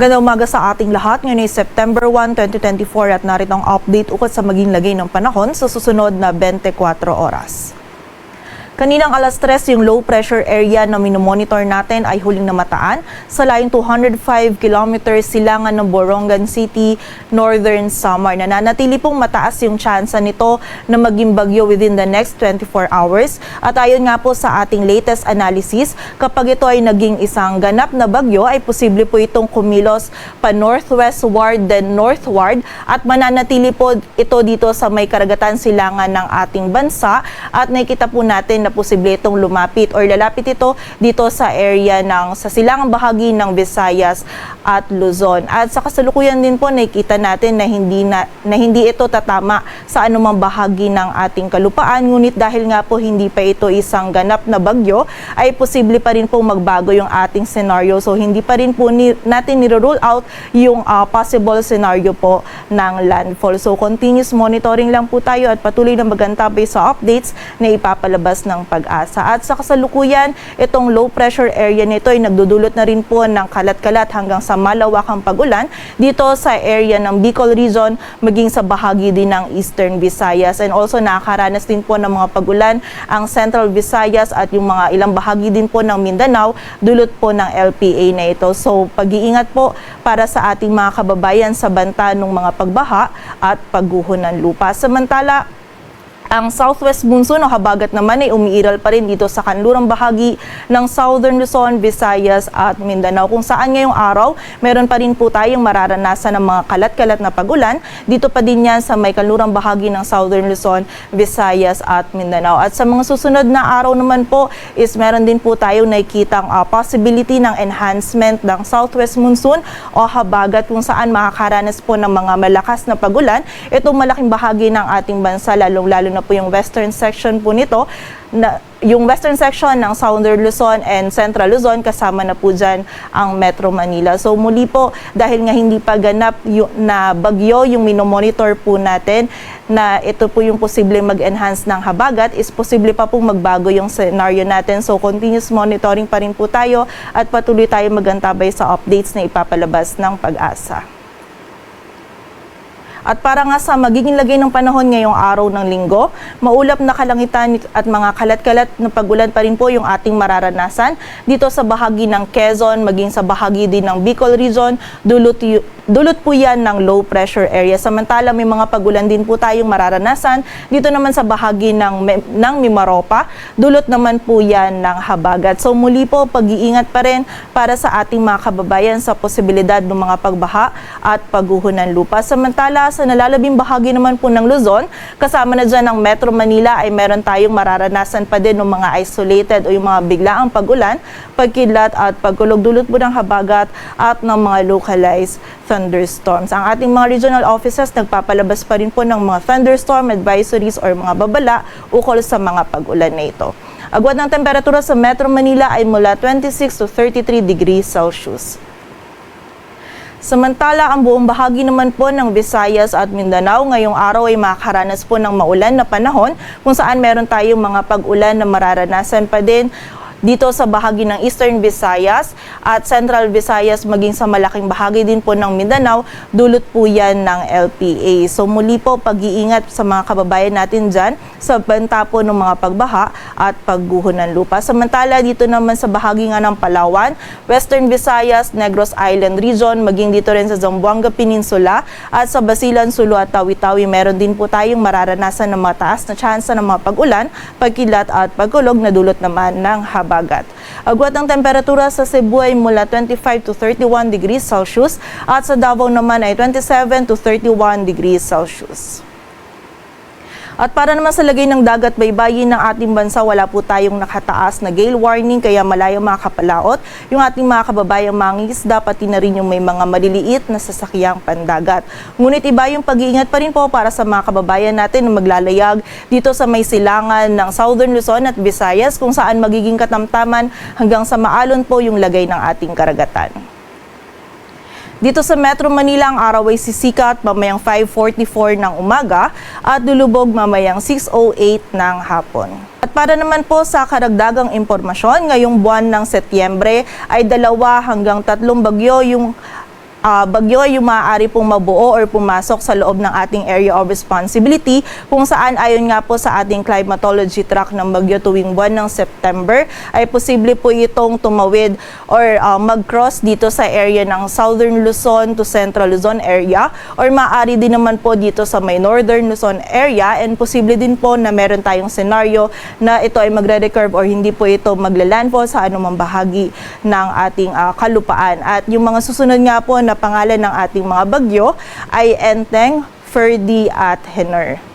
Magandang umaga sa ating lahat. Ngayon ay September 1, 2024 at narito ang update ukol sa maging lagay ng panahon sa susunod na 24 oras. Kaninang alas 3, yung low pressure area na minomonitor natin ay huling namataan sa layong 205 kilometers silangan ng Borongan City, Northern Samar. Nananatili pong mataas yung tsansa nito na maging bagyo within the next 24 hours. At ayon nga po sa ating latest analysis, kapag ito ay naging isang ganap na bagyo, ay posible po itong kumilos pa northwestward then northward at mananatili po ito dito sa may karagatan silangan ng ating bansa at nakikita po natin na posible itong lumapit or lalapit ito dito sa area ng sa silangang bahagi ng Visayas at Luzon. At sa kasalukuyan din po nakikita natin na hindi ito tatama sa anumang bahagi ng ating kalupaan, ngunit dahil nga po hindi pa ito isang ganap na bagyo ay posible pa rin po magbago yung ating scenario. So hindi pa rin po natin niro-rule out yung possible scenario po ng landfall. So continuous monitoring lang po tayo at patuloy na magantabay sa updates na ipapalabas ng Pag-asa. At sa kasalukuyan, itong low pressure area nito ay nagdudulot na rin po ng kalat-kalat hanggang sa malawakang pag-ulan dito sa area ng Bicol region, maging sa bahagi din ng Eastern Visayas. And also nakakaranas din po ng mga pag-ulan ang Central Visayas at yung mga ilang bahagi din po ng Mindanao, dulot po ng LPA na ito. So pag-iingat po para sa ating mga kababayan sa banta ng mga pagbaha at pagguho ng lupa. Samantala, ang southwest monsoon o habagat naman ay umiiral pa rin dito sa kanlurang bahagi ng Southern Luzon, Visayas at Mindanao, kung saan ngayong araw meron pa rin po tayong mararanasan ng mga kalat-kalat na pag-ulan. Dito pa din yan sa may kanlurang bahagi ng Southern Luzon, Visayas at Mindanao. At sa mga susunod na araw naman po is meron din po tayong nakikitang possibility ng enhancement ng southwest monsoon o habagat kung saan makakaranas po ng mga malakas na pag-ulan. Itong malaking bahagi ng ating bansa, lalong-lalo na po yung western section po nito, yung western section ng Southern Luzon and Central Luzon, kasama na po dyan ang Metro Manila. So muli po, dahil nga hindi pa ganap na bagyo yung minomonitor po natin, na ito po yung posible mag-enhance ng habagat, is posible pa pong magbago yung scenario natin. So continuous monitoring pa rin po tayo at patuloy tayo magantabay sa updates na ipapalabas ng Pag-asa. At para nga sa magiging lagay ng panahon ngayong araw ng linggo, maulap na kalangitan at mga kalat-kalat na pag-ulan pa rin po yung ating mararanasan dito sa bahagi ng Quezon, maging sa bahagi din ng Bicol region, dulot po yan ng low pressure area. Samantala may mga pag-ulan din po tayong mararanasan dito naman sa bahagi ng Mimaropa, dulot naman po yan ng habagat. So muli po, pag-iingat pa rin para sa ating mga kababayan sa posibilidad ng mga pagbaha at pagguho ng lupa. Samantala sa nalalabing bahagi naman po ng Luzon, kasama na dyan ng Metro Manila, ay meron tayong mararanasan pa din ng mga isolated o yung mga biglaang pag-ulan, pagkidlat at pagkulog, dulot po ng habagat at ng mga localized thunderstorms. Ang ating mga regional offices nagpapalabas pa rin po ng mga thunderstorm advisories or mga babala ukol sa mga pag-ulan na ito. Agwat ng temperatura sa Metro Manila ay mula 26 to 33 degrees Celsius. Samantala, ang buong bahagi naman po ng Visayas at Mindanao ngayong araw ay makakaranas po ng maulan na panahon, kung saan meron tayong mga pag-ulan na mararanasan pa din dito sa bahagi ng Eastern Visayas at Central Visayas, maging sa malaking bahagi din po ng Mindanao, dulot po yan ng LPA. So muli po, pag-iingat sa mga kababayan natin dyan sa banta po ng mga pagbaha at pagguho ng lupa. Samantala, dito naman sa bahagi nga ng Palawan, Western Visayas, Negros Island region, maging dito rin sa Zamboanga Peninsula at sa Basilan, Sulu at Tawi-Tawi, meron din po tayong mararanasan ng mataas na tsansa ng mga pag-ulan, pagkilat at pagkulog na dulot naman ng habagat. Agwat ng temperatura sa Cebu ay mula 25 to 31 degrees Celsius at sa Davao naman ay 27 to 31 degrees Celsius. At para naman sa lagay ng dagat baybayin ng ating bansa, wala po tayong nakataas na gale warning, kaya malayo makakapalaot yung ating mga kababayang mangingisda, pati na rin yung may mga maliliit na sasakyang pandagat. Ngunit iba yung pag-iingat pa rin po para sa mga kababayan natin na maglalayag dito sa may silangan ng Southern Luzon at Visayas, kung saan magiging katamtaman hanggang sa maalon po yung lagay ng ating karagatan. Dito sa Metro Manila, ang araw ay sisikat mamayang 5:44 ng umaga at lulubog mamayang 6:08 ng hapon. At para naman po sa karagdagang impormasyon, ngayong buwan ng Setyembre ay 2 hanggang 3 bagyo yung bagyo ay yung maaari pong mabuo or pumasok sa loob ng ating area of responsibility, kung saan ayon nga po sa ating climatology track ng bagyo tuwing buwan ng September ay posible po itong tumawid or mag-cross dito sa area ng Southern Luzon to Central Luzon area, or maaari din naman po dito sa may Northern Luzon area, and posible din po na meron tayong senaryo na ito ay magre-recurve or hindi po ito maglalandfall sa anumang bahagi ng ating kalupaan. At yung mga susunod nga po na pangalan ng ating mga bagyo ay Enteng, Ferdy at Hener.